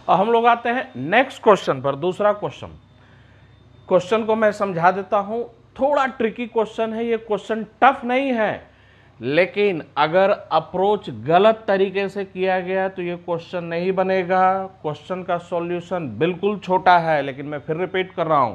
और हम लोग आते हैं नेक्स्ट क्वेश्चन पर। दूसरा क्वेश्चन को मैं समझा देता हूं, थोड़ा ट्रिकी क्वेश्चन है ये। क्वेश्चन टफ नहीं है, लेकिन अगर अप्रोच गलत तरीके से किया गया तो ये क्वेश्चन नहीं बनेगा। क्वेश्चन का सॉल्यूशन बिल्कुल छोटा है, लेकिन मैं फिर रिपीट कर रहा हूं,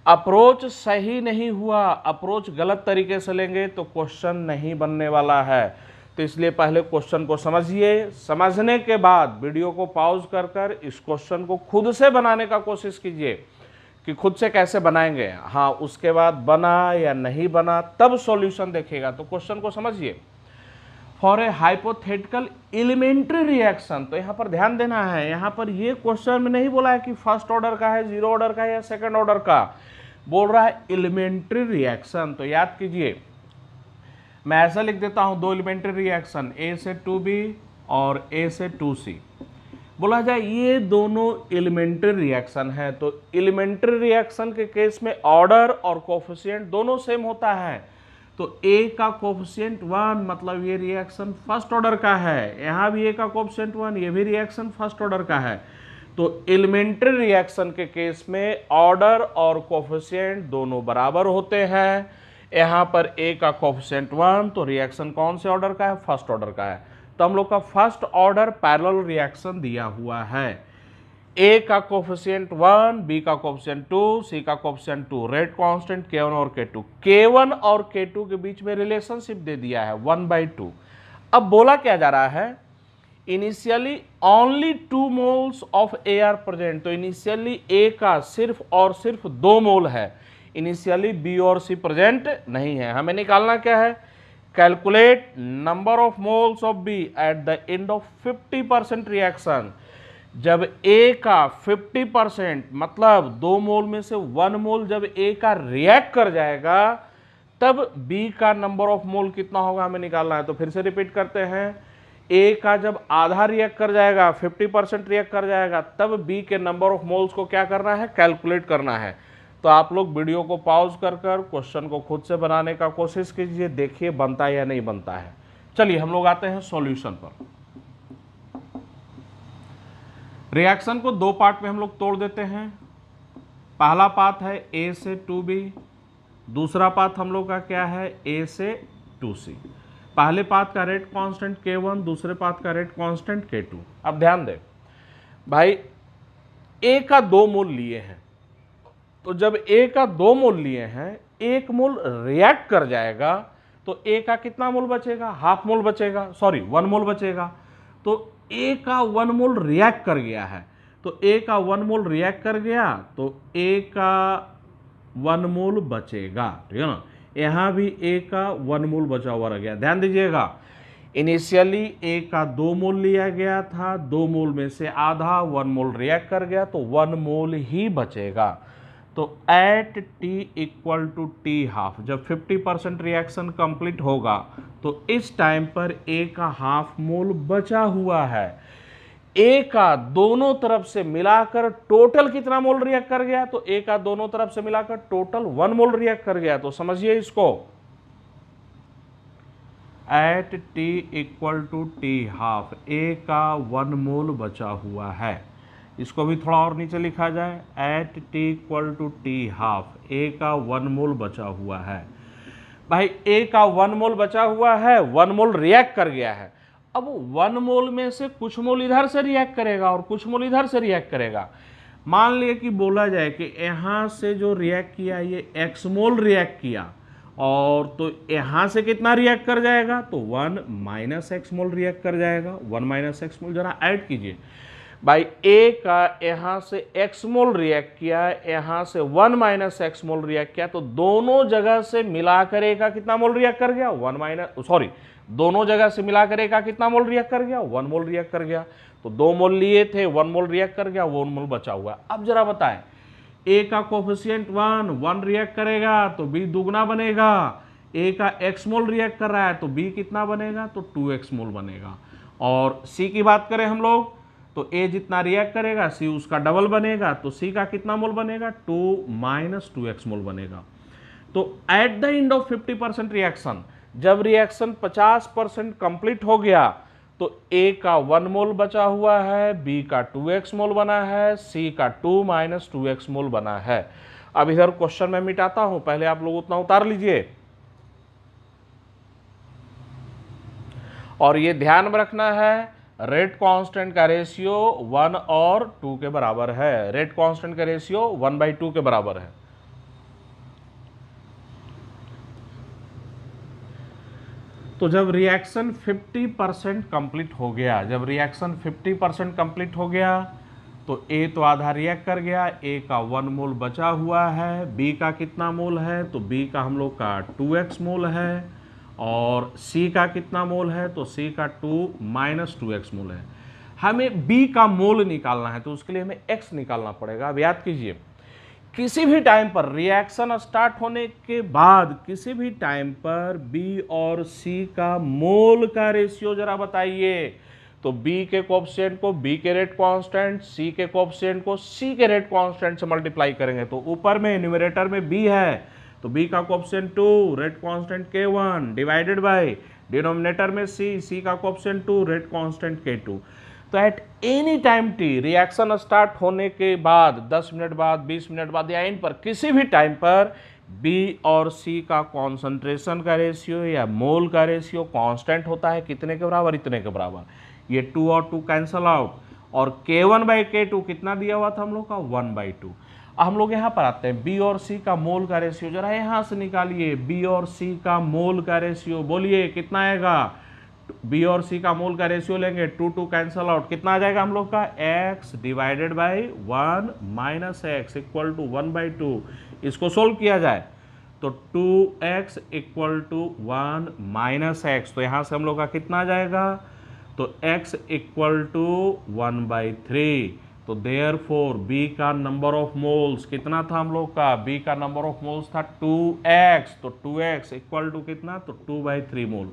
अप्रोच सही नहीं हुआ, अप्रोच गलत तरीके से लेंगे तो क्वेश्चन नहीं बनने वाला है। तो इसलिए पहले क्वेश्चन को समझिए, समझने के बाद वीडियो को पॉज कर कर इस क्वेश्चन को खुद से बनाने का कोशिश कीजिए कि खुद से कैसे बनाएंगे। हाँ, उसके बाद बना या नहीं बना तब सॉल्यूशन देखिएगा। तो क्वेश्चन को समझिए। For a hypothetical elementary reaction, तो यहाँ पर ध्यान देना है, यहाँ पर ये क्वेश्चन में नहीं बोला है कि फर्स्ट ऑर्डर का है, जीरो ऑर्डर का है या सेकंड ऑर्डर का, बोल रहा है एलिमेंट्री रिएक्शन। तो याद कीजिए, मैं ऐसा लिख देता हूं, दो एलिमेंट्री रिएक्शन ए से 2b और ए से 2c। बोला जाए ये दोनों एलिमेंट्री रिएक्शन है, तो एलिमेंट्री रिएक्शन के केस में ऑर्डर और कोफिशिएंट दोनों सेम होता है। तो ए का कोफिशिएंट 1, मतलब ये रिएक्शन फर्स्ट ऑर्डर का है। यहाँ भी ए का कोफिशिएंट 1, ये भी रिएक्शन फर्स्ट ऑर्डर का है। तो एलिमेंट्री रिएक्शन के केस में ऑर्डर और कोफिशिएंट दोनों बराबर होते हैं। यहाँ पर ए का कोफिशिएंट 1, तो रिएक्शन कौन से ऑर्डर का है? फर्स्ट ऑर्डर का है। तो हम लोग का फर्स्ट ऑर्डर पैरेलल रिएक्शन दिया हुआ है। ए का कोफिशिएंट 1, बी का कोफिशिएंट 2, सी का कोफिशिएंट 2, रेट कांस्टेंट K1 और K2। K1 और K2 के बीच में रिलेशनशिप दे दिया है 1/2। अब बोला क्या जा रहा है, initially only 2 moles of A R present. तो इनिशियली ए का सिर्फ और सिर्फ 2 मोल है, इनिशियली बी और सी प्रेजेंट नहीं है। हमें निकालना क्या है, calculate number of moles of B at the end of 50% reaction. जब ए का 50%, मतलब 2 मोल में से 1 मोल जब ए का रिएक्ट कर जाएगा, तब बी का नंबर ऑफ मोल कितना होगा हमें निकालना है। तो फिर से रिपीट करते हैं, ए का जब आधा रिएक्ट कर जाएगा, 50% रिएक्ट कर जाएगा, तब बी के नंबर ऑफ मोल्स को क्या करना है, कैलकुलेट करना है। तो आप लोग वीडियो को पॉज कर कर क्वेश्चन को खुद से बनाने का कोशिश कीजिए, देखिए बनता है या नहीं बनता है। चलिए हम लोग आते हैं सॉल्यूशन पर। रिएक्शन को 2 पार्ट में हम लोग तोड़ देते हैं। पहला पार्ट है ए से 2b, दूसरा पार्ट हम लोग का क्या है, ए से 2c। पहले पार्ट का रेट कांस्टेंट K1, दूसरे पार्ट का रेट कांस्टेंट K2। अब ध्यान दें भाई, ए का 2 मोल लिए हैं, तो जब ए का 2 मोल लिए हैं, 1 मोल रिएक्ट कर जाएगा तो ए का कितना मोल बचेगा, हाफ मोल बचेगा, सॉरी 1 मोल बचेगा। तो ए का 1 मोल रिएक्ट कर गया है, तो ए का 1 मोल रिएक्ट कर गया तो ए का 1 मोल बचेगा, ठीक है ना। यहाँ भी ए का 1 मोल बचा हुआ रह गया। ध्यान दीजिएगा, इनिशियली ए का 2 मोल लिया गया था, 2 मोल में से आधा 1 मोल रिएक्ट कर गया तो 1 मोल ही बचेगा। तो at T equal to T half, जब 50% रिएक्शन कंप्लीट होगा तो इस टाइम पर ए का हाफ मोल बचा हुआ है। ए का दोनों तरफ से मिलाकर टोटल कितना मोल रिएक्ट कर गया, तो ए का दोनों तरफ से मिलाकर टोटल 1 मोल रिएक्ट कर गया। तो समझिए इसको, at T equal to T half, A का 1 मोल बचा हुआ है। इसको भी थोड़ा और नीचे लिखा जाए, at T equal to T half, A का 1 मोल बचा हुआ है। भाई ए का 1 मोल बचा हुआ है, 1 मोल रिएक्ट कर गया है। अब 1 मोल में से कुछ मोल इधर से रिएक्ट करेगा और कुछ मोल इधर से रिएक्ट करेगा। मान लिए कि बोला जाए कि यहाँ से जो रिएक्ट किया ये x मोल रिएक्ट किया, और तो यहाँ से कितना रिएक्ट कर जाएगा, तो 1 माइनस एक्स मोल रिएक्ट कर जाएगा। 1 माइनस एक्स मोल, जरा ऐड कीजिए भाई, ए का यहाँ से x मोल रिएक्ट किया, यहाँ से 1 माइनस एक्स मोल रिएक्ट किया, तो दोनों जगह से मिलाकर ए का कितना मोल रिएक्ट कर गया, दोनों जगह से मिलाकर ए का कितना मोल रिएक्ट कर गया, 1 मोल रिएक्ट कर गया। तो 2 मोल लिए थे, 1 मोल रिएक्ट कर गया, 1 मोल बचा हुआ। अब जरा बताएं, ए का कोफिशिएंट 1 रिएक्ट करेगा तो बी दुगना बनेगा, ए का x मोल रिएक्ट कर रहा है तो बी कितना बनेगा, तो 2x मोल बनेगा। और सी की बात करें हम लोग, तो ए जितना रिएक्ट करेगा सी उसका डबल बनेगा, तो सी का कितना मोल बनेगा, 2 माइनस 2x मोल बनेगा। तो eight the end of 50% reaction, जब रिएक्शन 50% कंप्लीट हो गया तो A का 1 मोल बचा हुआ है, B का 2x मोल बना है, C का 2 माइनस 2x मोल बना है। अब इधर क्वेश्चन में मिटाता हूं, पहले आप लोग उतना उतार लीजिए। और ये ध्यान में रखना है, रेट कांस्टेंट का रेशियो 1 और 2 के बराबर है। रेट कांस्टेंट का रेशियो 1/2 के बराबर है। तो जब रिएक्शन 50% कंप्लीट हो गया, जब रिएक्शन 50% कंप्लीट हो गया तो A तो आधा रिएक्ट कर गया, A का 1 मोल बचा हुआ है, B का कितना मोल है, तो B का हम लोग का 2x मोल है, और C का कितना मोल है, तो C का 2 माइनस 2x मोल है। हमें B का मोल निकालना है, तो उसके लिए हमें x निकालना पड़ेगा। अब याद कीजिए, किसी भी टाइम पर रिएक्शन स्टार्ट होने के बाद किसी भी टाइम पर B और C का मोल का रेशियो जरा बताइए। तो B के कोएफिशिएंट को B के रेट कांस्टेंट, C के कोएफिशिएंट को C के रेट कांस्टेंट से मल्टीप्लाई करेंगे। तो ऊपर में न्यूमरेटर में B है तो B का coefficient 2, rate constant K1 divided by denominator में C का कोएफिशिएंट 2, रेट कांस्टेंट K2। तो eight any time T, reaction start होने के बाद 10 मिनट बाद, 20 मिनट बाद, या इन पर किसी भी टाइम पर B और C का कॉन्सेंट्रेशन का रेशियो या मोल का रेशियो कांस्टेंट होता है। कितने के बराबर? इतने के बराबर। ये 2 और 2 कैंसल आउट, और K1/K2 कितना दिया हुआ था हम लोग का? 1/2। हम लोग यहाँ पर आते हैं, B और C का मोल का रेशियो जरा यहाँ से निकालिए। B और C का मोल का रेशियो बोलिए कितना आएगा? B और C का मोल का रेशियो लेंगे, 2 कैंसल आउट, कितना आ जाएगा हम लोग का? x divided by 1 minus x equal to 1/2। इसको सोल्व किया जाए तो 2x equal to 1 minus x, तो यहाँ से हम लोग का कितना आ जाएगा? तो x इक्वल टू 1/3। तो देयरफॉर B का नंबर ऑफ मोल्स कितना था हम लोग का? B का नंबर ऑफ मोल्स था 2x, तो 2x इक्वल टू कितना? तो 2/3 मोल।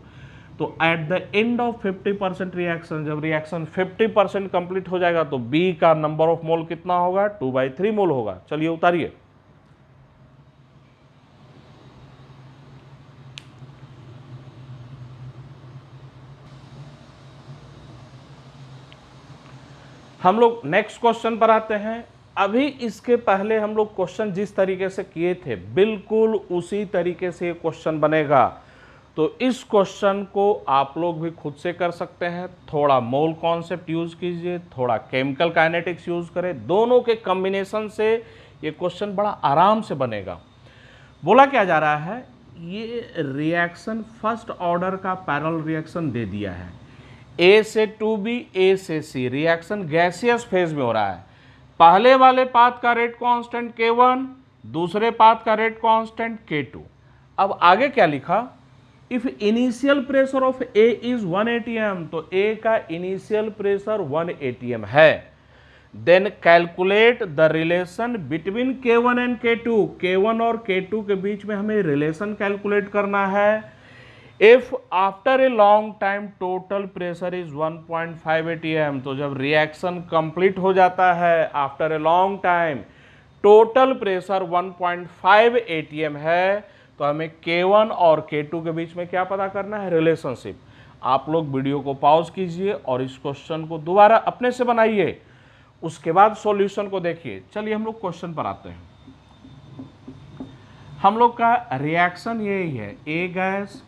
तो eight the end of 50% reaction, जब रिएक्शन 50% कंप्लीट हो जाएगा तो B का नंबर ऑफ मोल कितना होगा? 2/3 मोल होगा। चलिए उतारिए। हम लोग नेक्स्ट क्वेश्चन पर आते हैं। अभी इसके पहले हम लोग क्वेश्चन जिस तरीके से किए थे बिल्कुल उसी तरीके से क्वेश्चन बनेगा। तो इस क्वेश्चन को आप लोग भी खुद से कर सकते हैं। थोड़ा मोल कॉन्सेप्ट यूज कीजिए, थोड़ा केमिकल काइनेटिक्स यूज करें, दोनों के कॉम्बिनेशन से ये क्वेश्चन बड़ा आराम से बनेगा। बोला क्या जा रहा है, ये रिएक्शन फर्स्ट ऑर्डर का पैरेलल रिएक्शन दे दिया है। A से 2B, A से C, रिएक्शन गैसियस फेज में हो रहा है। पहले वाले पाथ का रेट कांस्टेंट K1, दूसरे पाथ का रेट कांस्टेंट K2। अब आगे क्या लिखा? If initial pressure of A is 1 atm, तो A का इनिशियल प्रेशर 1 atm है। Then calculate the relation between K1 and K2। K1 और K2 के बीच में हमें रिलेशन कैलकुलेट करना है। If after a long time total pressure is 1.5 atm, तो जब रिएक्शन कंप्लीट हो जाता है after a long time total pressure 1.5 atm है, तो हमें K1 और K2 के बीच में क्या पता करना है? रिलेशनशिप। आप लोग वीडियो को पॉज कीजिए और इस क्वेश्चन को दोबारा अपने से बनाइए, उसके बाद सॉल्यूशन को देखिए। चलिए हम लोग क्वेश्चन पर आते हैं। हम लोग का रिएक्शन यही है, A गैस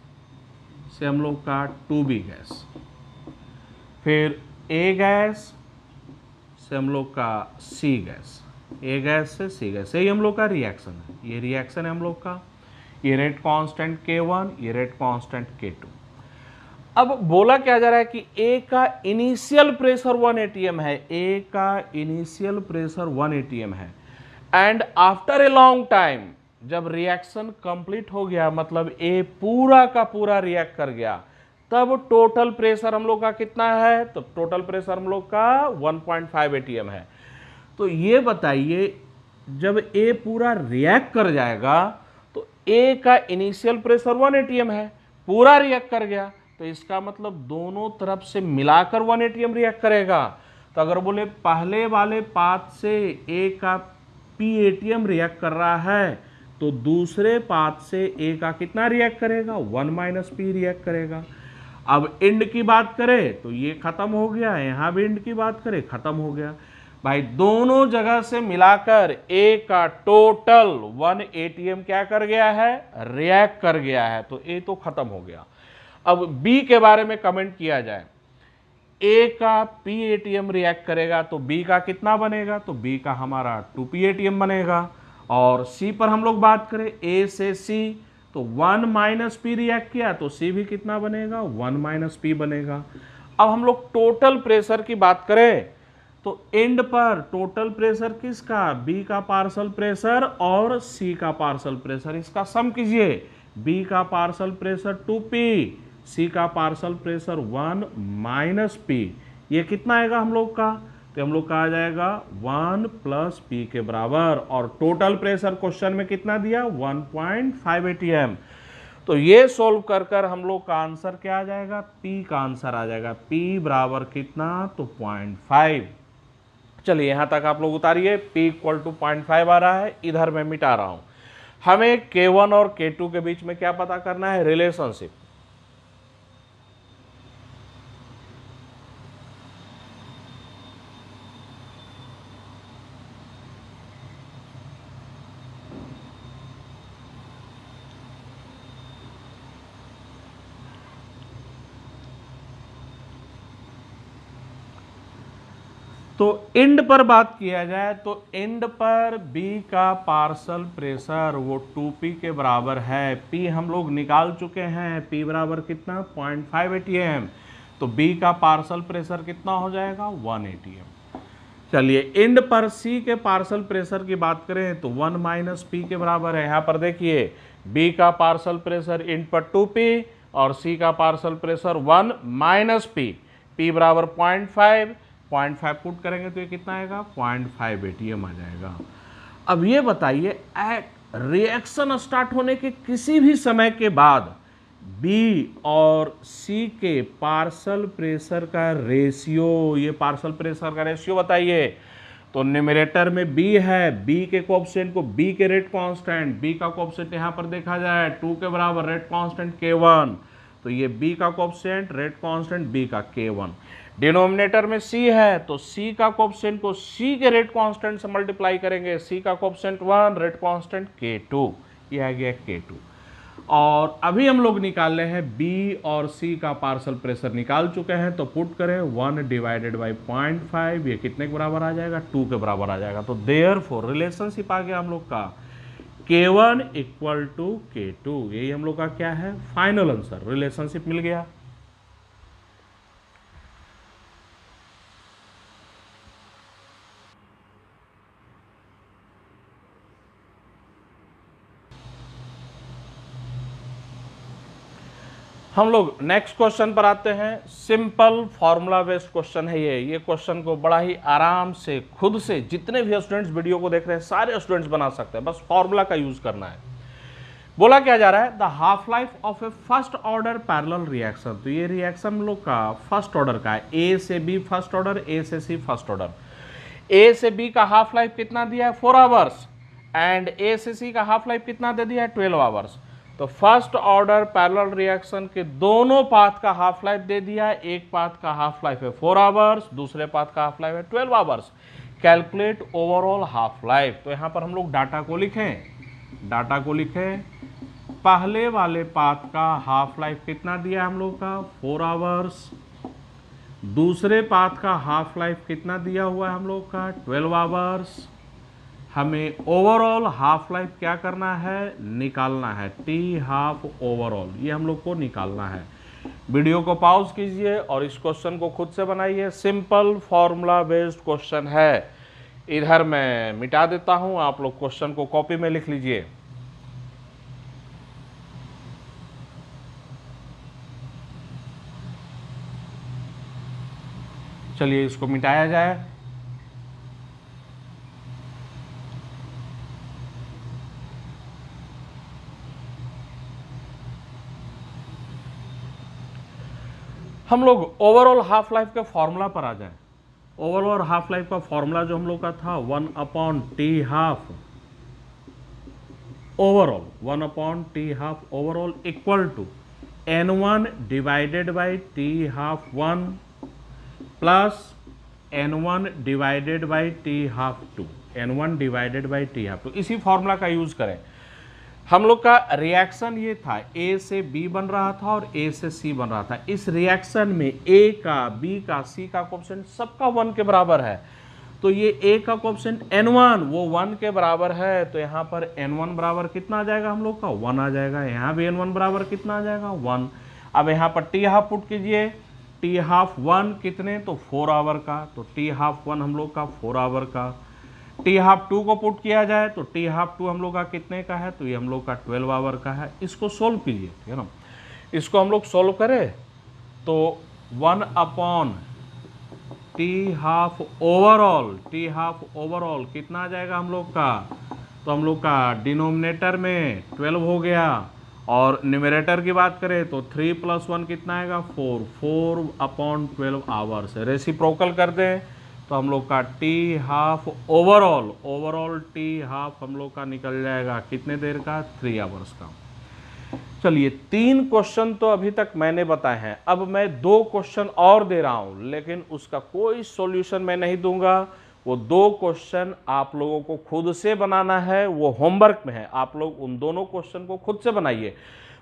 से हम लोग का 2B गैस, फिर A गैस से हम लोग का C गैस, A गैस से C गैस, यही हम लोग का रिएक्शन है। ये रिएक्शन है हम लोग का, ये रेट कांस्टेंट K1, ये रेट कांस्टेंट K2। अब बोला क्या जा रहा है कि A का इनिशियल प्रेशर 1 atm है, A का इनिशियल प्रेशर 1 atm है, and after a long time जब रिएक्शन कंप्लीट हो गया, मतलब A पूरा का पूरा रिएक्ट कर गया, तब टोटल प्रेशर हम लोग का कितना है? तो टोटल प्रेशर हम लोग का 1.5 atm है। तो ये बताइए, जब A पूरा रिएक्ट कर जाएगा तो A का इनिशियल प्रेशर 1 atm है, पूरा रिएक्ट कर गया, तो इसका मतलब दोनों तरफ से मिलाकर 1 atm रिएक्ट करेगा। तो अगर बोले पहले वाले पाथ से A का P atm रिएक्ट कर रहा है, तो दूसरे पाथ से A का कितना रिएक्ट करेगा? 1 - P रिएक्ट करेगा। अब इंड की बात करें तो ये खत्म हो गया, यहां भी इंड की बात करें खत्म हो गया भाई। दोनों जगह से मिलाकर ए का टोटल 1 एटीएम क्या कर गया है, रिएक्ट कर गया है, तो ए तो खत्म हो गया। अब बी के बारे में कमेंट किया जाए, ए का पी एटीएम रिएक्ट करेगा तो बी का कितना बनेगा, तो बी का हमारा 2p एटीएम बनेगा। और सी पर हम लोग बात करें ए से सी तो 1 माइनस पी रिएक्ट किया तो सी भी कितना बनेगा, 1 माइनस पी बनेगा। अब हम लोग टोटल प्रेशर की बात करें तो एंड पर टोटल प्रेशर किसका, बी का पार्शियल प्रेशर और सी का पार्शियल प्रेशर, इसका सम कीजिए। बी का पार्शियल प्रेशर 2p, सी का पार्शियल प्रेशर 1 माइनस पी, ये कितना आएगा हम लोग का, तो हम लोग का आ जाएगा 1 प्लस पी के बराबर। और टोटल प्रेशर क्वेश्चन में कितना दिया, 1.5 एटीएम। तो ये सोल्व कर कर हम लोग का आंसर क्या आ जाएगा, पी का आंसर आ जाएगा। पी बराबर कितना, तो 0.5। चलिए यहां तक आप लोग उतारिए, P इक्वल टू 0.5 आ रहा है, इधर मैं मिटा रहा हूं। हमें K1 और K2 के बीच में क्या पता करना है, रिलेशनशिप। तो एंड पर बात किया जाए तो एंड पर B का पार्शियल प्रेशर वो 2p के बराबर है। P हम लोग निकाल चुके हैं, P बराबर कितना, 0.5 एटीएम। तो B का पार्शियल प्रेशर कितना हो जाएगा, 1 एटीएम। चलिए एंड पर C के पार्शियल प्रेशर की बात करें तो 1 माइनस पी के बराबर है। यहाँ पर देखिए B का पार्शियल प्रेशर एंड पर 2p और C का partial pressure 1 minus P, P बराबर 0.5 पुट करेंगे तो ये कितना आएगा, 0.5 एटीएम आ जाएगा। अब ये बताइए रिएक्शन स्टार्ट होने के किसी भी समय के बाद B और C के पार्शियल प्रेशर का रेशियो, ये पार्शियल प्रेशर का रेशियो बताइए। तो न्यूमरेटर में B है, B के कोएफिशिएंट को B के रेट कांस्टेंट, B का कोएफिशिएंट यहाँ पर देखा जाए 2 के बराबर रेट कांस्टेंट K1, तो ये B का कोएफिशिएंट रेट कांस्टेंट B का K1। डिनोमिनेटर में C है तो C का कोएफिशिएंट को C के रेट कांस्टेंट से मल्टीप्लाई करेंगे, C का कोएफिशिएंट 1, रेट कांस्टेंट K2, ये आ गया K2। और अभी हम लोग निकाल रहे हैं B और C का पार्शियल प्रेशर निकाल चुके हैं, तो पुट करें 1 डिवाइडेड बाई 0.5, ये कितने के बराबर आ जाएगा, 2 के बराबर आ जाएगा। तो देयरफॉर रिलेशनशिप आ गया हम लोग का K1 इक्वल टू K2, यही हम लोग का क्या है, फाइनल आंसर, रिलेशनशिप मिल गया। हम लोग नेक्स्ट क्वेश्चन पर आते हैं। सिंपल फॉर्मूला बेस्ड क्वेश्चन है ये क्वेश्चन को बड़ा ही आराम से खुद से जितने भी स्टूडेंट्स वीडियो को देख रहे हैं सारे स्टूडेंट्स बना सकते हैं, बस फॉर्मूला का यूज करना है। बोला क्या जा रहा है, the half life of A first order parallel reaction. तो ये रिएक्शन हम लोग का फर्स्ट ऑर्डर का है, ए से बी फर्स्ट ऑर्डर, ए से सी फर्स्ट ऑर्डर। ए से बी का हाफ लाइफ कितना दिया है, 4 आवर्स, एंड ए से सी का हाफ लाइफ कितना दे दिया है, 12 आवर्स। तो फर्स्ट ऑर्डर पैरेलल रिएक्शन के दोनों पाथ का हाफ लाइफ दे दिया है, एक पाथ का हाफ लाइफ है 4 आवर्स, दूसरे पाथ का हाफ लाइफ है 12 hours. Calculate overall half life. तो यहां पर हम लोग डाटा को लिखें, पहले वाले पाथ का हाफ लाइफ कितना दिया है हम लोग का, 4 आवर्स, दूसरे पाथ का हाफ लाइफ कितना दिया हुआ है हम लोग का, 12 आवर्स। हमें ओवरऑल हाफ लाइफ क्या करना है, निकालना है, टी हाफ ओवरऑल, ये हम लोग को निकालना है। वीडियो को पॉज कीजिए और इस क्वेश्चन को खुद से बनाइए। सिंपल फॉर्मूला बेस्ड क्वेश्चन है। इधर मैं मिटा देता हूं, आप लोग क्वेश्चन को कॉपी में लिख लीजिए। चलिए इसको मिटाया जाए। हम लोग ओवरऑल हाफ लाइफ के फॉर्मूला पर आ जाए। ओवरऑल हाफ लाइफ का फॉर्मूला जो हम लोग का था 1/T half overall, 1/T half overall equal to N1 divided by T half 1 plus N1 divided by T half 2, N1 divided by T half 2। इसी फॉर्मूला का यूज करें। हम लोग का रिएक्शन ये था, A से B बन रहा था और A से C बन रहा था। इस रिएक्शन में A का, B का, C का कोएफिशिएंट सबका 1 के बराबर है। तो ये A का कोएफिशिएंट N1 वो 1 के बराबर है, तो यहाँ पर N1 बराबर कितना आ जाएगा हम लोग का 1 आ जाएगा। यहाँ भी N1 बराबर कितना आ जाएगा 1। अब यहाँ पर टी हाफ पुट कीजिए, टी हाफ 1 कितने, तो 4 आवर का, तो टी हाफ 1 हम लोग का 4 आवर का। टी हाफ 2 को पुट किया जाए तो टी हाफ 2 हम लोग का कितने का है, तो ये हम लोग का 12 आवर का है। इसको सोल्व कीजिए, ठीक है ना। इसको हम लोग सोल्व करें तो 1 अपॉन टी हाफ ओवरऑल कितना आ जाएगा हम लोग का, तो हम लोग का डिनोमिनेटर में 12 हो गया और न्यूमरेटर की बात करें तो 3 + 1 कितना आएगा 4 अपॉन 12 आवर्स। रेसिप्रोकल कर दें तो हम लोग का T half overall T half हम लोग का निकल जाएगा कितने देर का, 3 आवर्स का। चलिए 3 क्वेश्चन तो अभी तक मैंने बताए हैं। अब मैं 2 क्वेश्चन और दे रहा हूं, लेकिन उसका कोई सॉल्यूशन मैं नहीं दूंगा। वो 2 क्वेश्चन आप लोगों को खुद से बनाना है, वो होमवर्क में है। आप लोग उन दोनों क्वेश्चन को खुद से बनाइए।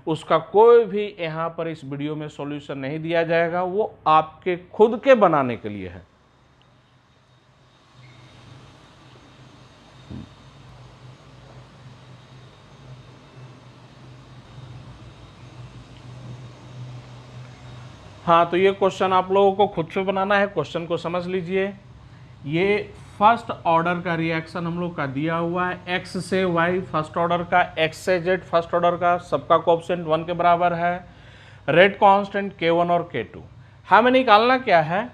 उसका कोई भी यहाँ पर इस वीडियो में सॉल्यूशन नहीं दिया जाएगा, वो आपके खुद के बनाने के लिए है। हाँ, तो ये क्वेश्चन आप लोगों को खुद से बनाना है। क्वेश्चन को समझ लीजिए। ये फर्स्ट ऑर्डर का रिएक्शन हम लोग का दिया हुआ है, x से y फर्स्ट ऑर्डर का, x से z फर्स्ट ऑर्डर का, सबका कोएफिशिएंट 1 के बराबर है। रेट कांस्टेंट K1 और K2। हमें निकालना क्या है,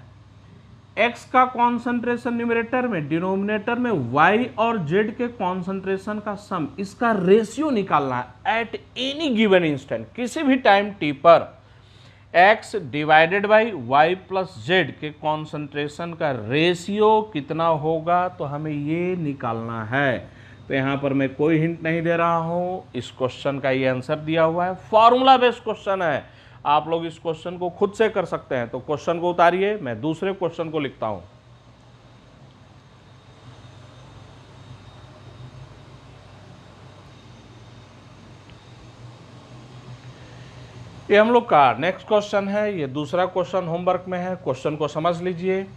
x का कॉन्सेंट्रेशन न्यूमरेटर में, डिनोमिनेटर में y और z के कॉन्सेंट्रेशन का सम, इसका रेशियो निकालना है एट एनी गिवन इंस्टेंट, किसी भी टाइम t पर x divided by Y plus Z के कॉन्सेंट्रेशन का रेशियो कितना होगा, तो हमें ये निकालना है। तो यहाँ पर मैं कोई हिंट नहीं दे रहा हूँ, इस क्वेश्चन का ये आंसर दिया हुआ है। फॉर्मूला बेस्ड क्वेश्चन है, आप लोग इस क्वेश्चन को खुद से कर सकते हैं। तो क्वेश्चन को उतारिए, मैं दूसरे क्वेश्चन को लिखता हूँ। ये हम लोग का नेक्स्ट क्वेश्चन है, ये दूसरा क्वेश्चन होमवर्क में है। क्वेश्चन को समझ लीजिए।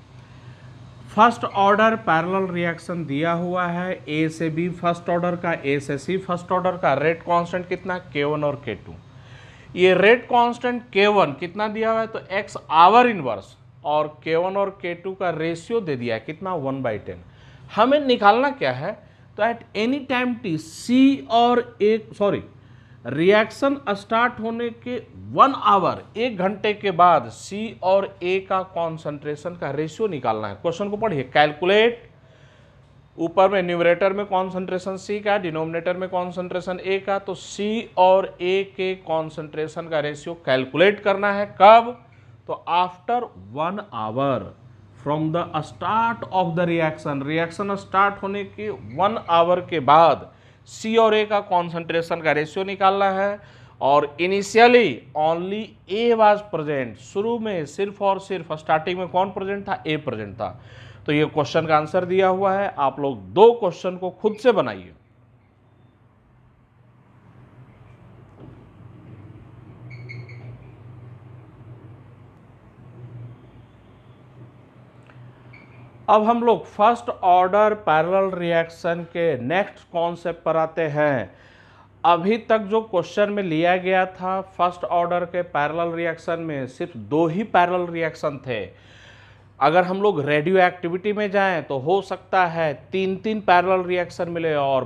फर्स्ट ऑर्डर पैरेलल रिएक्शन दिया हुआ है, ए से बी फर्स्ट ऑर्डर का, ए से सी फर्स्ट ऑर्डर का। रेट कांस्टेंट कितना, K1 और K2। ये रेट कांस्टेंट K1 कितना दिया हुआ है, तो x आवर इनवर्स, और K1 और K2 का रेशियो दे दिया है कितना, 1/10। हमें निकालना क्या है, तो एट एनी टाइम t सी और रिएक्शन स्टार्ट होने के 1 आवर, 1 घंटे के बाद C और A का कॉन्सेंट्रेशन का रेशियो निकालना है। क्वेश्चन को पढ़िए। कैलकुलेट, ऊपर में न्यूमरेटर में कॉन्सेंट्रेशन C का, डिनोमिनेटर में कॉन्सेंट्रेशन A का, तो C और A के कॉन्सेंट्रेशन का रेशियो कैलकुलेट करना है। कब, तो after 1 our from the start of the reaction, reaction start होने के 1 आवर के बाद C और A का कॉन्सेंट्रेशन का रेशियो निकालना है। और initially only A was present, शुरू में सिर्फ और सिर्फ स्टार्टिंग में कौन प्रेजेंट था, A प्रेजेंट था। तो ये क्वेश्चन का आंसर दिया हुआ है। आप लोग 2 क्वेश्चन को खुद से बनाइए। अब हम लोग फर्स्ट ऑर्डर पैरेलल रिएक्शन के नेक्स्ट कॉन्सेप्ट पर आते हैं। अभी तक जो क्वेश्चन में लिया गया था फर्स्ट ऑर्डर के पैरेलल रिएक्शन में सिर्फ 2 ही पैरेलल रिएक्शन थे। अगर हम लोग रेडियो एक्टिविटी में जाएं तो हो सकता है 3-3 पैरेलल रिएक्शन मिले, और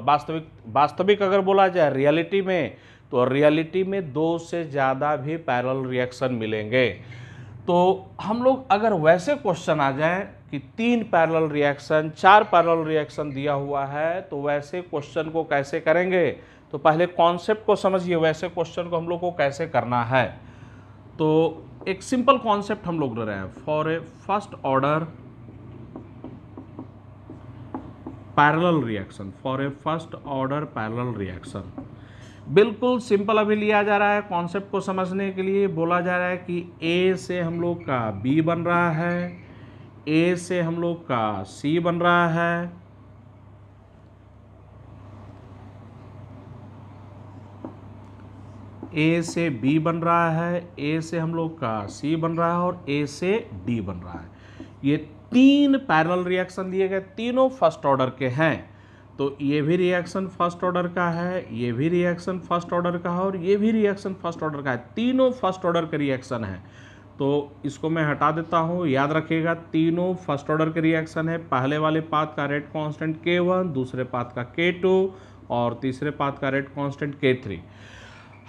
वास्तविक अगर बोला जाए रियलिटी में, तो रियलिटी में 2 से ज़्यादा भी पैरेलल रिएक्शन मिलेंगे। तो हम लोग अगर वैसे क्वेश्चन आ जाए कि 3 पैरेलल रिएक्शन, 4 पैरेलल रिएक्शन दिया हुआ है, तो वैसे क्वेश्चन को कैसे करेंगे, तो पहले कॉन्सेप्ट को समझिए, वैसे क्वेश्चन को हम लोग को कैसे करना है। तो एक सिंपल कॉन्सेप्ट हम लोग ले रहे हैं। For a first order parallel reaction, for a first order parallel reaction, बिल्कुल सिंपल अभी लिया जा रहा है कॉन्सेप्ट को समझने के लिए। बोला जा रहा है कि ए से हम लोग का बी बन रहा है, ए से हम लोग का सी बन रहा है, ए से बी बन रहा है, ए से हम लोग का सी बन रहा है और ए से डी बन रहा है। ये तीन पैरेलल रिएक्शन दिए गए, तीनों फर्स्ट ऑर्डर के हैं। तो ये भी रिएक्शन फर्स्ट ऑर्डर का है, ये भी रिएक्शन फर्स्ट ऑर्डर का है और ये भी रिएक्शन फर्स्ट ऑर्डर का है। तीनों फर्स्ट ऑर्डर के रिएक्शन है। तो इसको मैं हटा देता हूँ। याद रखिएगा तीनों फर्स्ट ऑर्डर के रिएक्शन है। पहले वाले पाथ का रेट कांस्टेंट K1, दूसरे पाथ का K2 और तीसरे पाथ का रेट कांस्टेंट K3।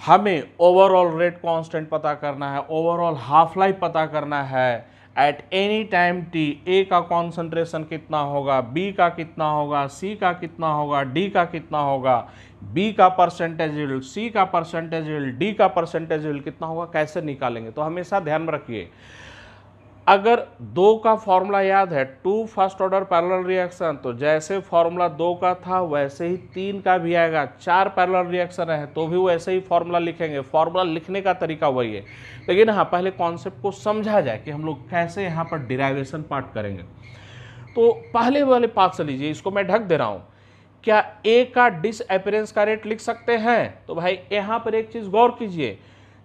हमें ओवरऑल रेट कांस्टेंट पता करना है, ओवरऑल हाफ लाइफ पता करना है। Eight any time T A का कॉन्सेंट्रेशन कितना होगा, बी का कितना होगा, सी का कितना होगा, डी का कितना होगा, बी का परसेंटेज यील्ड, सी का परसेंटेज यील्ड, डी का परसेंटेज यील्ड कितना होगा, कैसे निकालेंगे। तो हमेशा ध्यान में रखिए, अगर दो का फॉर्मूला याद है, two first order parallel reaction, तो जैसे फॉर्मूला दो का था वैसे ही तीन का भी आएगा। चार पैरेलल रिएक्शन है तो भी वैसे ही फॉर्मूला लिखेंगे। फॉर्मूला लिखने का तरीका वही है, लेकिन हाँ पहले कॉन्सेप्ट को समझा जाए कि हम लोग कैसे यहाँ पर डिराइवेशन पार्ट करेंगे। तो पहले वाले पार्ट से लीजिए, इसको मैं ढक दे रहा हूँ। क्या ए का डिसअपीयरेंस का रेट लिख सकते हैं? तो भाई यहाँ पर एक चीज गौर कीजिए,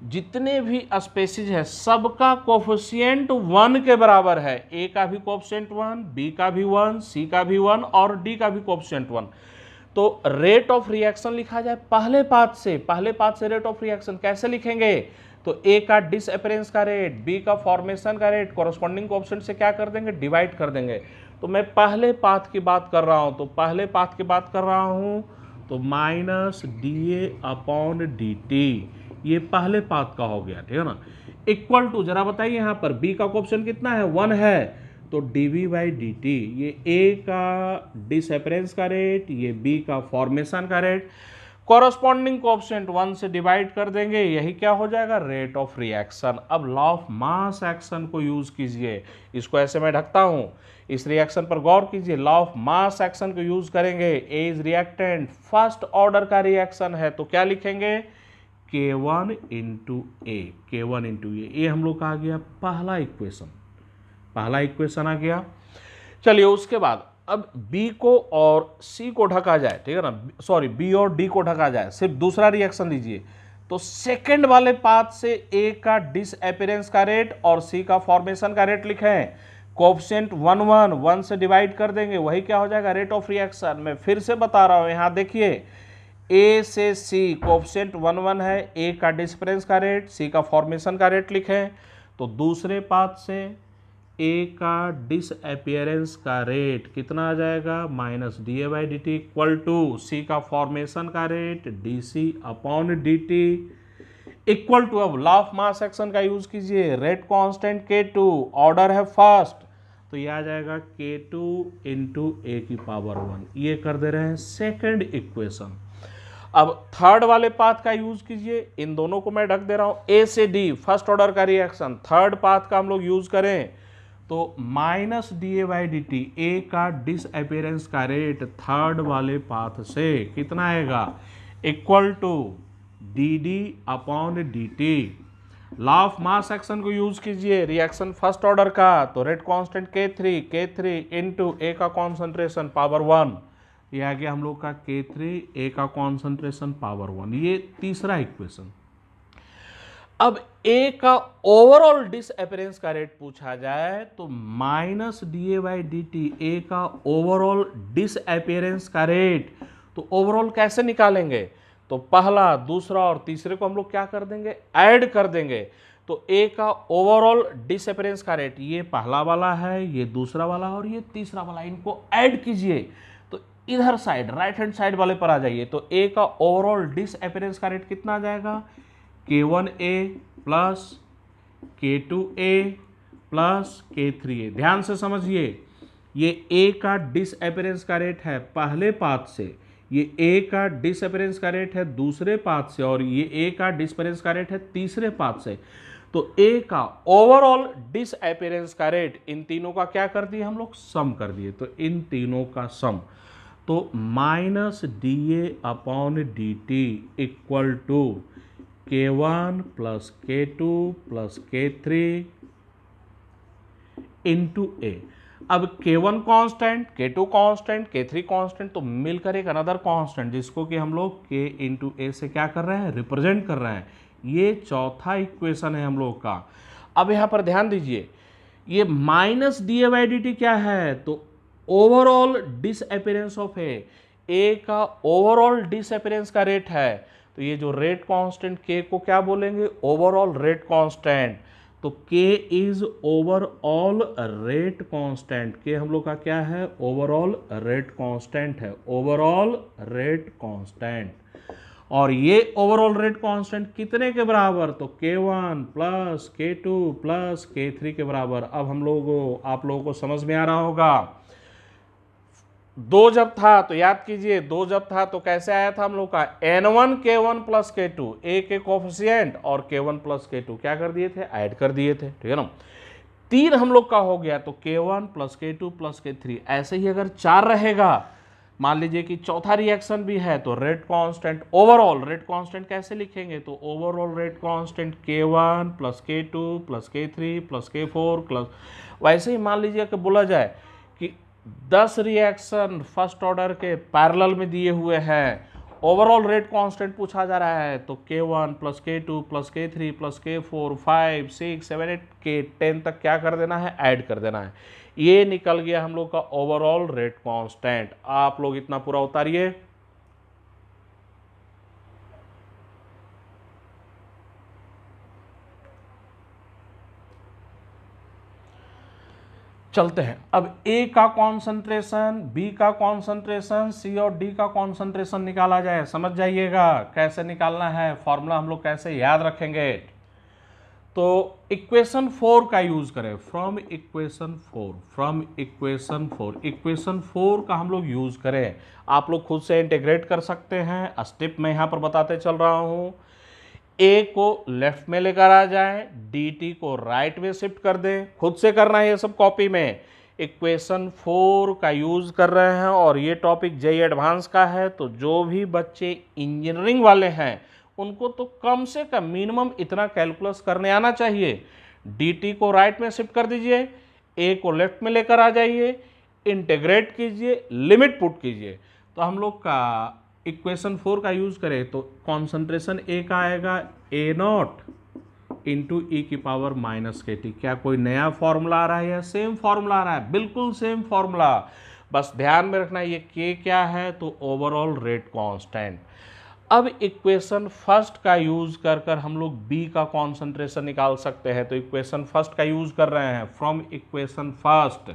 जितने भी स्पेसीज है सबका कोफिशिएंट 1 के बराबर है। ए का भी कोफिशिएंट 1, बी का भी 1, सी का भी 1 और डी का भी कोफिशिएंट 1। तो रेट ऑफ रिएक्शन लिखा जाए पहले पाथ से। पहले पाथ से रेट ऑफ रिएक्शन कैसे लिखेंगे? तो ए का डिसअपीयरेंस का रेट, बी का फॉर्मेशन का रेट, कॉरस्पॉन्डिंग कोफिशिएंट से क्या कर देंगे, डिवाइड कर देंगे। तो मैं पहले पाथ की बात कर रहा हूं, तो पहले पाथ की बात कर रहा हूं तो minus d A upon D T, ये पहले पाथ का हो गया, ठीक है ना। इक्वल टू, जरा बताइए यहाँ पर बी का कोफिशिएंट कितना है, 1 है, तो dv बाई डी टी, ये ए का डिसअपीयरेंस का रेट, ये बी का फॉर्मेशन का रेट, कॉरस्पॉन्डिंग कोफिशिएंट 1 से डिवाइड कर देंगे, यही क्या हो जाएगा, रेट ऑफ रिएक्शन। अब लॉ ऑफ मास एक्शन को यूज कीजिए, इसको ऐसे मैं ढकता हूं, इस रिएक्शन पर गौर कीजिए। लॉ ऑफ मास एक्शन को यूज करेंगे। ए इज रिएक्टेंट, फर्स्ट ऑर्डर का रिएक्शन है, तो क्या लिखेंगे, K1 इंटू ए, K1 इंटू ए हम लोग का आ गया पहला इक्वेशन, पहला इक्वेशन आ गया। चलिए उसके बाद अब B को और C को ढका जाए, ठीक है ना, सॉरी B और D को ढका जाए, सिर्फ दूसरा रिएक्शन लीजिए। तो सेकंड वाले पाथ से A का डिसअपीयरेंस का रेट और C का फॉर्मेशन का रेट लिखें। कोफिशिएंट 1 से डिवाइड कर देंगे, वही क्या हो जाएगा, रेट ऑफ रिएक्शन। मैं फिर से बता रहा हूं, यहां देखिए ए से सी कोफिशिएंट 1 है, ए का डिसअपीयरेंस का रेट, सी का फॉर्मेशन का रेट लिखें। तो दूसरे पाथ से ए का डिसअपीयरेंस का रेट कितना आ जाएगा, minus d A by d T, equal to C का फॉर्मेशन का rate d C upon D T, equal to, अब लॉ ऑफ मास एक्शन का यूज कीजिए, रेट कांस्टेंट K2, ऑर्डर है फर्स्ट, तो ये आ जाएगा K2 इंटू ए की पावर 1, ये कर दे रहे हैं सेकंड इक्वेशन। अब थर्ड वाले पाथ का यूज कीजिए, इन दोनों को मैं ढक दे रहा हूं। ए से डी फर्स्ट ऑर्डर का रिएक्शन, थर्ड पाथ का हम लोग यूज करें तो minus d A by d t, A का डिसअपीयरेंस का रेट थर्ड वाले पाथ से कितना आएगा, equal to D D upon D T. Law of mass action को यूज कीजिए, रिएक्शन फर्स्ट ऑर्डर का, तो रेट कांस्टेंट K3 इंटू ए का कॉन्सेंट्रेशन पावर 1, ये आ गया हम लोग का K3, ए का कॉन्सेंट्रेशन पावर 1, ये तीसरा इक्वेशन। अब ए का ओवरऑल डिसअपीयरेंस का रेट पूछा जाए तो minus d A by d t, A का ओवरऑल डिसअपीयरेंस का रेट। तो ओवरऑल कैसे निकालेंगे, तो पहला, दूसरा और तीसरे को हम लोग क्या कर देंगे, ऐड कर देंगे। तो ए का ओवरऑल डिसअपीयरेंस का रेट ये पहला वाला है, ये दूसरा वाला और ये तीसरा वाला, इनको ऐड कीजिए तो इधर साइड राइट हैंड साइड वाले पर आ जाइए। तो ए का ओवरऑल डिसअपीयरेंस का रेट कितना आ जाएगा, K1A plus K2A plus K3A। ध्यान से समझिए, ये ए का डिसअपीयरेंस का रेट है पहले पाथ से, ये ए का डिसअपीयरेंस का रेट है दूसरे पाथ से और ये ए का डिसअपीयरेंस का रेट है तीसरे पाथ से। तो ए का ओवरऑल डिसअपीयरेंस का रेट, इन तीनों का क्या कर दिए हम लोग, सम कर दिए। तो इन तीनों का सम, तो minus d A upon D T equal to K1 plus K2 plus K3 into A. अब K1 constant, K2 constant, K3 constant, तो मिलकर एक अनदर कांस्टेंट जिसको कि हम लोग K इंटू ए से क्या कर रहे हैं, रिप्रेजेंट कर रहे हैं। ये चौथा इक्वेशन है हम लोग का। अब यहां पर ध्यान दीजिए, ये minus d A by d T क्या है, तो ओवरऑल डिसअपीयरेंस ऑफ ए का ओवरऑल डिसअपीयरेंस का रेट है। तो ये जो रेट कांस्टेंट के को क्या बोलेंगे, ओवरऑल रेट कांस्टेंट। तो के इज ओवरऑल रेट कांस्टेंट, के हम लोग का क्या है, ओवरऑल रेट कांस्टेंट है, ओवरऑल रेट कांस्टेंट। और ये ओवरऑल रेट कांस्टेंट कितने के बराबर, तो K1 plus K2 plus K3 के बराबर। अब आप लोगों को समझ में आ रहा होगा, दो जब था तो याद कीजिए, दो जब था तो कैसे आया था हम लोग का, N1 K1 प्लस K2, ए के कोफिशिएंट और K1 प्लस K2 क्या कर दिए थे, ऐड कर दिए थे, ठीक है ना। तीन हम लोग का हो गया तो K1 plus K2 plus K3। ऐसे ही अगर चार रहेगा, मान लीजिए कि चौथा रिएक्शन भी है, तो rate constant, overall rate constant कैसे लिखेंगे, तो overall rate constant K1 plus K2 plus K3 plus K4 plus, वैसे ही मान लीजिए कि बोला जाए कि 10 रिएक्शन फर्स्ट ऑर्डर के पैरेलल में दिए हुए हैं, ओवरऑल रेट कांस्टेंट पूछा जा रहा है, तो K1 plus K2 plus K3 plus K4 5 6 7 8 K10 तक क्या कर देना है, ऐड कर देना है। ये निकल गया हम लोग का ओवरऑल रेट कांस्टेंट। आप लोग इतना पूरा उतारिए। चलते हैं अब ए का कॉन्सेंट्रेशन, बी का कॉन्सेंट्रेशन, सी और डी का कॉन्सेंट्रेशन निकाला जाए। समझ जाइएगा कैसे निकालना है, फॉर्मूला हम लोग कैसे याद रखेंगे। तो इक्वेशन 4 का यूज करें, फ्रॉम इक्वेशन 4 का हम लोग यूज करें। आप लोग खुद से इंटीग्रेट कर सकते हैं, स्टेप मैं यहां पर बताते चल रहा हूं। ए को लेफ्ट में लेकर आ जाए, डी टी को राइट में शिफ्ट कर दें, खुद से करना है ये सब कॉपी में। इक्वेशन 4 का यूज कर रहे हैं और ये टॉपिक जेई एडवांस का है, तो जो भी बच्चे इंजीनियरिंग वाले हैं उनको तो कम से कम मिनिमम इतना कैलकुलस करने आना चाहिए। डी टी को राइट में शिफ्ट कर दीजिए, ए को लेफ्ट में लेकर आ जाइए, इंटीग्रेट कीजिए, लिमिट पुट कीजिए। तो हम लोग का इक्वेशन 4 का यूज करें तो कॉन्सेंट्रेशन ए का आएगा ए नॉट इंटू ई की पावर माइनस के टी। क्या कोई नया फॉर्मूला आ रहा है या सेम फॉर्मूला आ रहा है, बिल्कुल सेम फॉर्मूला। बस ध्यान में रखना ये के क्या है, तो ओवरऑल रेट कांस्टेंट। अब इक्वेशन फर्स्ट का यूज कर कर हम लोग बी का कॉन्सेंट्रेशन निकाल सकते हैं। तो इक्वेशन फर्स्ट का यूज कर रहे हैं, फ्रॉम इक्वेशन फर्स्ट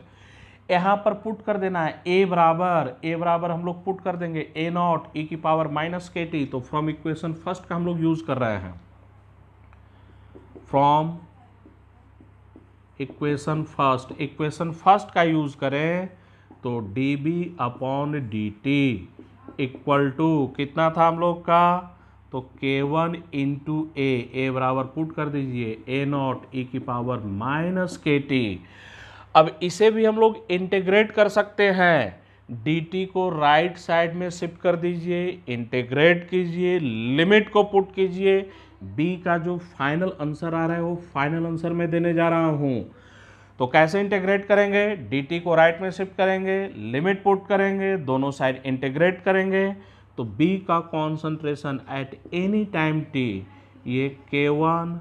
यहां पर पुट कर देना है ए बराबर हम लोग पुट कर देंगे ए नॉट ई की पावर माइनस के टी। तो फ्रॉम इक्वेशन फर्स्ट का हम लोग यूज कर रहे हैं, फ्रॉम इक्वेशन फर्स्ट का यूज करें तो D B upon D T equal to कितना था हम लोग का, तो K1 इंटू ए बराबर पुट कर दीजिए ए नॉट ई की पावर माइनस के टी। अब इसे भी हम लोग इंटीग्रेट कर सकते हैं, dt को राइट साइड में शिफ्ट कर दीजिए, इंटीग्रेट कीजिए, लिमिट को पुट कीजिए। b का जो फाइनल आंसर आ रहा है वो फाइनल आंसर में देने जा रहा हूं। तो कैसे इंटीग्रेट करेंगे, dt को राइट में शिफ्ट करेंगे, लिमिट पुट करेंगे, दोनों साइड इंटीग्रेट करेंगे। तो b का concentration at any time t, ये K1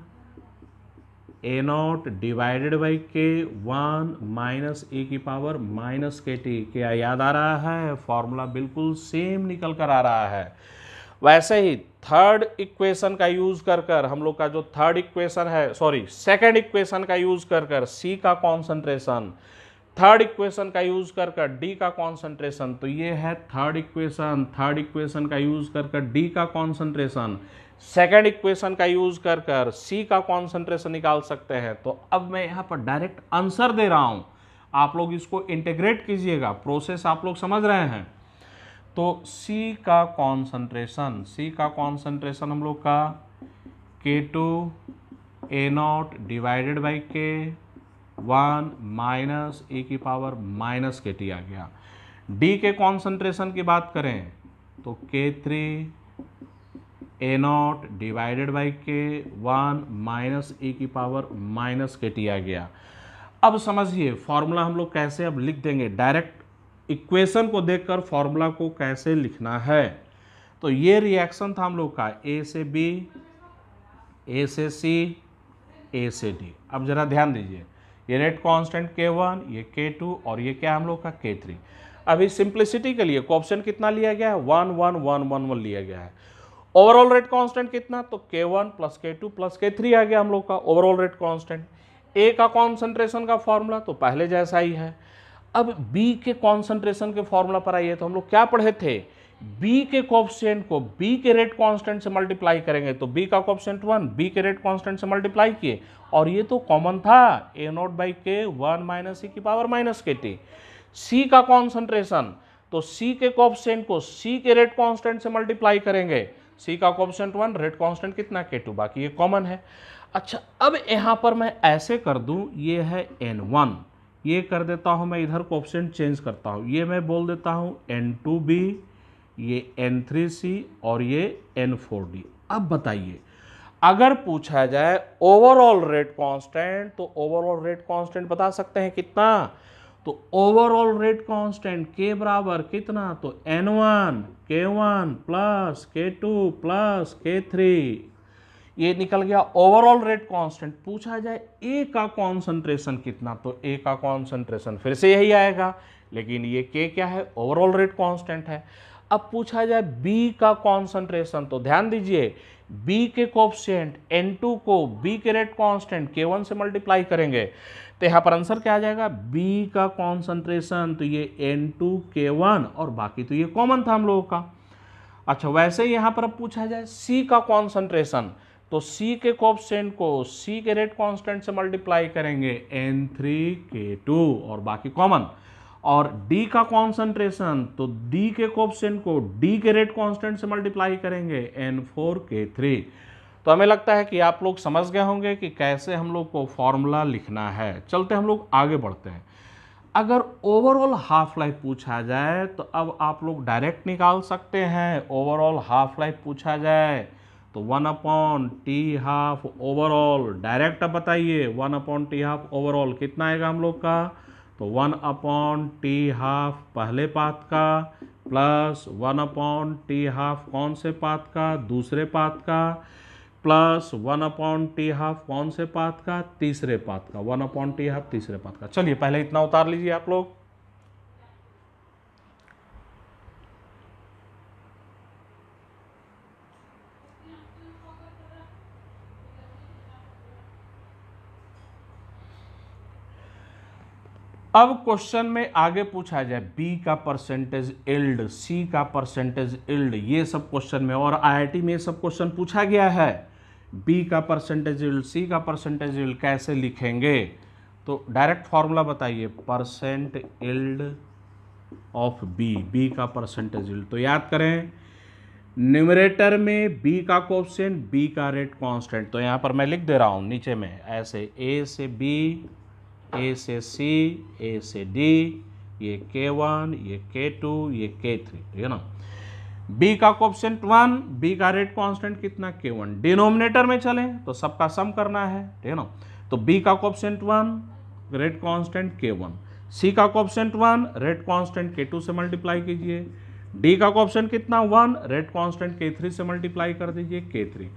A not divided by K1 minus A की पावर माइनस के टी। क्या याद आ रहा है, फॉर्मूला बिल्कुल सेम निकल कर आ रहा है। वैसे ही थर्ड इक्वेशन का यूज कर कर हम लोग का जो थर्ड इक्वेशन है, सेकंड इक्वेशन का यूज कर कर सी का कॉन्सेंट्रेशन, थर्ड इक्वेशन का यूज कर कर डी का कॉन्सेंट्रेशन। तो ये है थर्ड इक्वेशन का यूज कर कर डी का कॉन्सेंट्रेशन, सेकेंड इक्वेशन का यूज कर कर सी का कॉन्सेंट्रेशन निकाल सकते हैं। तो अब मैं यहाँ पर डायरेक्ट आंसर दे रहा हूँ, आप लोग इसको इंटीग्रेट कीजिएगा, प्रोसेस आप लोग समझ रहे हैं। तो सी का कॉन्सेंट्रेशन हम लोग का K2 A not divided by K1 minus A की पावर माइनस के टी आ गया, डी के कॉन्सेंट्रेशन की बात करें तो K3 A0 divided by K1 minus e की पावर माइनस KT आ गया। अब समझिए फॉर्मूला हम लोग कैसे अब लिख देंगे, डायरेक्ट इक्वेशन को देखकर फॉर्मूला को कैसे लिखना है। तो ये रिएक्शन था हम लोग का A से B, A से C, A से D। अब जरा ध्यान दीजिए, ये रेट कांस्टेंट K1, ये K2 और ये क्या हम लोग का K3। अभी सिंप्लिसिटी के लिए कोएफिशिएंट कितना लिया गया है, 1 1 1 1 1 लिया गया है। ओवरऑल रेट कांस्टेंट कितना, तो K1 plus K2 plus K3 आ गया हम लोग का ओवरऑल रेट कांस्टेंट। ए का कॉन्सेंट्रेशन का फॉर्मूला तो पहले जैसा ही है। अब बी के कॉन्सेंट्रेशन के फॉर्मूला पर आइए, तो हम लोग क्या पढ़े थे, बी के कोएफिशिएंट को बी के रेट कांस्टेंट से मल्टीप्लाई करेंगे, तो बी का कोएफिशिएंट 1 बी के रेट कांस्टेंट से मल्टीप्लाई किए, और ये तो कॉमन था A0 by K 1 minus e की पावर माइनस KT। सी का कॉन्सेंट्रेशन, तो सी के कोएफिशिएंट को सी के रेट कांस्टेंट से मल्टीप्लाई करेंगे, सी का कोएफिशिएंट 1 रेट कांस्टेंट कितना K2, बाकी ये कॉमन है। अच्छा, अब यहां पर मैं ऐसे कर दूं, ये है N1, ये कर देता हूं मैं इधर कोएफिशिएंट चेंज करता हूं, ये मैं बोल देता हूं N2B, ये N3C और ये N4D। अब बताइए, अगर पूछा जाए ओवरऑल रेट कांस्टेंट, तो ओवरऑल रेट कांस्टेंट बता सकते हैं कितना, तो ओवरऑल रेट कांस्टेंट के बराबर कितना, तो N1 K1 plus K2 plus K3, ये निकल गया ओवरऑल रेट कांस्टेंट। पूछा जाए ए का कॉन्सेंट्रेशन कितना, तो ए का कॉन्सेंट्रेशन फिर से यही आएगा, लेकिन ये के क्या है, ओवरऑल रेट कांस्टेंट है। अब पूछा जाए बी का कॉन्सेंट्रेशन, तो ध्यान दीजिए बी के कोएफिशिएंट N2 को बी के रेट कांस्टेंट K1 से मल्टीप्लाई करेंगे, तो यहाँ पर आंसर क्या आ जाएगा, बी का कॉन्सेंट्रेशन, तो ये N2 K1 और बाकी तो ये कॉमन था हम लोगों का। अच्छा, वैसे ही यहाँ पर अब पूछा जाए सी का कॉन्सेंट्रेशन, तो सी के कोएफिशिएंट को सी के रेट कांस्टेंट से मल्टीप्लाई करेंगे N3K2 और बाकी कॉमन, और डी का कॉन्सेंट्रेशन, तो डी के कोएफिशिएंट को डी के रेट कांस्टेंट से मल्टीप्लाई करेंगे N4K3। तो हमें लगता है कि आप लोग समझ गए होंगे कि कैसे हम लोग को फॉर्मूला लिखना है। चलते हम लोग आगे बढ़ते हैं। अगर ओवरऑल हाफ लाइफ पूछा जाए, तो अब आप लोग डायरेक्ट निकाल सकते हैं। ओवरऑल हाफ लाइफ पूछा जाए तो 1/T½ ओवरऑल, डायरेक्ट अब बताइए 1/T½ ओवरऑल कितना आएगा हम लोग का, तो 1/T½ पहले पाथ का प्लस 1/T½ कौन से पाथ का, दूसरे पाथ का, प्लस 1/T½ कौन से पाथ का, तीसरे पाथ का, 1/T½ तीसरे पाथ का। चलिए पहले इतना उतार लीजिए आप लोग। अब क्वेश्चन में आगे पूछा जाए बी का परसेंटेज इल्ड, सी का परसेंटेज इल्ड, ये सब क्वेश्चन में, और आईआईटी में ये सब क्वेश्चन पूछा गया है। बी का परसेंटेज इल्ड, सी का परसेंटेज इल्ड कैसे लिखेंगे, तो डायरेक्ट फॉर्मूला बताइए, percent yield of B, B का परसेंटेज इल्ड। तो याद करें, न्यूमरेटर में बी का कोएफिशिएंट, बी का रेट कांस्टेंट, तो यहाँ पर मैं लिख दे रहा हूँ नीचे में ऐसे, ए से बी, ए से सी, ए से डी, ये K1, ये K2, ये K3, ठीक है ना। B का कोएफिशिएंट 1, B का रेट कांस्टेंट कितना, K1। डिनोमिनेटर में चलें तो सबका सम करना है, ठीक है ना। तो B का coefficient 1, rate constant K1, C का कोएफिशिएंट 1, रेट कांस्टेंट K2 से मल्टीप्लाई कीजिए, D का कोएफिशिएंट कितना 1, रेट कांस्टेंट K3 से मल्टीप्लाई कर दीजिए, K3।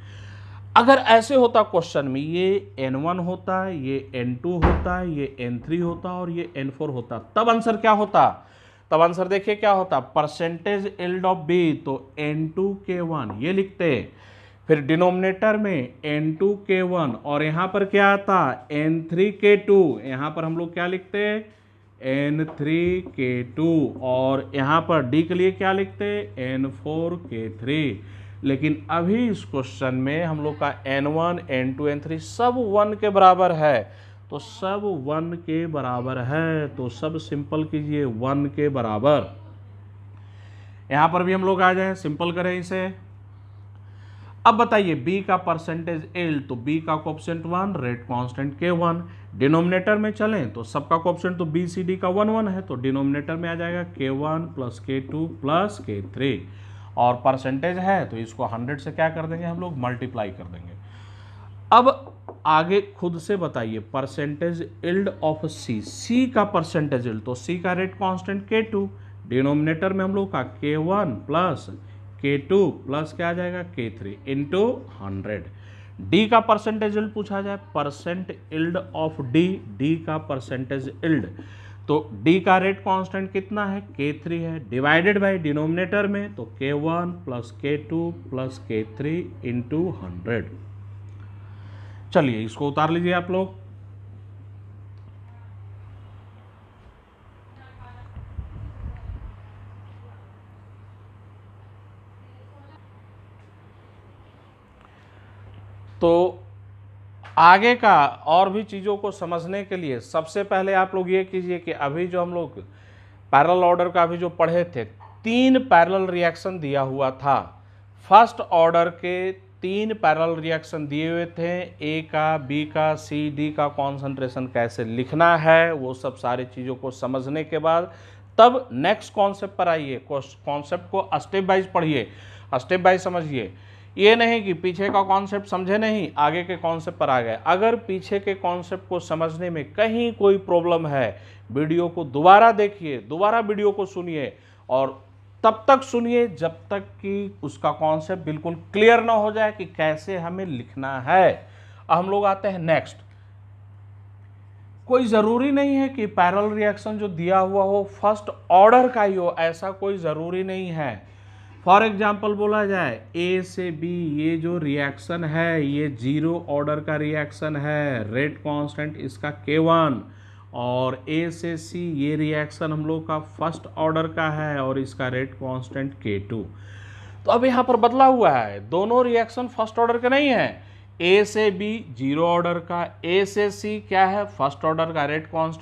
अगर ऐसे होता क्वेश्चन में, ये N1 होता, ये N2 होता, ये N3 होता और ये N4 होता, तब आंसर क्या होता, तब आंसर देखिए क्या होता, परसेंटेज इल्ड ऑफ बी, तो N2K1 ये लिखते, फिर डिनोमिनेटर में N2K1 और यहाँ पर क्या आता, N3K2, यहाँ पर हम लोग क्या लिखते, N3K2, और यहाँ पर D के लिए क्या लिखते, N4K3। लेकिन अभी इस क्वेश्चन में हम लोग का N1, N2, N3 सब 1 के बराबर है, तो सब 1 के बराबर है, तो सब सिंपल कीजिए 1 के बराबर। यहाँ पर भी हम लोग आ जाएं, सिंपल करें इसे। अब बताइए बी का परसेंटेज इल्ड, तो बी का coefficient 1, rate constant K1। Denominator में चलें तो सबका कोएफिशिएंट तो बी सी डी का 1 1 है, तो डिनोमिनेटर में आ जाएगा K1 plus K2 plus K3, और परसेंटेज है तो इसको 100 से क्या कर देंगे हम लोग, मल्टीप्लाई कर देंगे। अब आगे खुद से बताइए परसेंटेज इल्ड ऑफ सी, सी का परसेंटेज इल्ड, तो सी का रेट कांस्टेंट K2, डिनोमिनेटर में हम लोग का K1 प्लस K2 प्लस क्या आ जाएगा K3 इंटू 100। डी का परसेंटेज इल्ड पूछा जाए, percent yield of D, D का परसेंटेज इल्ड, तो डी का रेट कांस्टेंट कितना है, K3 है, डिवाइडेड बाय डिनोमिनेटर में तो K1 plus K2 plus K3 into 100। चलिए इसको उतार लीजिए आप लोग। तो आगे का और भी चीज़ों को समझने के लिए सबसे पहले आप लोग ये कीजिए कि अभी जो हम लोग पैरेलल ऑर्डर का अभी जो पढ़े थे, 3 पैरेलल रिएक्शन दिया हुआ था। फर्स्ट ऑर्डर के 3 पैरेलल रिएक्शन दिए हुए थे, ए का, बी का, सी, डी का कॉन्सेंट्रेशन कैसे लिखना है, वो सब सारी चीज़ों को समझने के बाद तब नेक्स्ट कॉन्सेप्ट पर आइए। कॉन्सेप्ट को स्टेप वाइज पढ़िए, स्टेप वाइज समझिए। ये नहीं कि पीछे का कॉन्सेप्ट समझे नहीं आगे के कॉन्सेप्ट पर आ गए। अगर पीछे के कॉन्सेप्ट को समझने में कहीं कोई प्रॉब्लम है, वीडियो को दोबारा देखिए, दोबारा वीडियो को सुनिए, और तब तक सुनिए जब तक कि उसका कॉन्सेप्ट बिल्कुल क्लियर ना हो जाए कि कैसे हमें लिखना है। हम लोग आते हैं नेक्स्ट। कोई ज़रूरी नहीं है कि पैरेलल रिएक्शन जो दिया हुआ हो फर्स्ट ऑर्डर का ही हो, ऐसा कोई ज़रूरी नहीं है। फॉर एग्जाम्पल बोला जाए ए से बी, ये जो रिएक्शन है ये 0 ऑर्डर का रिएक्शन है, रेट कांस्टेंट इसका K1, और ए से सी ये रिएक्शन हम लोग का फर्स्ट ऑर्डर का है और इसका रेट कांस्टेंट K2। तो अब यहाँ पर बदला हुआ है, दोनों रिएक्शन फर्स्ट ऑर्डर के नहीं है। ए से बी 0 ऑर्डर का, ए से सी क्या है, फर्स्ट ऑर्डर का रेट कांस्टेंट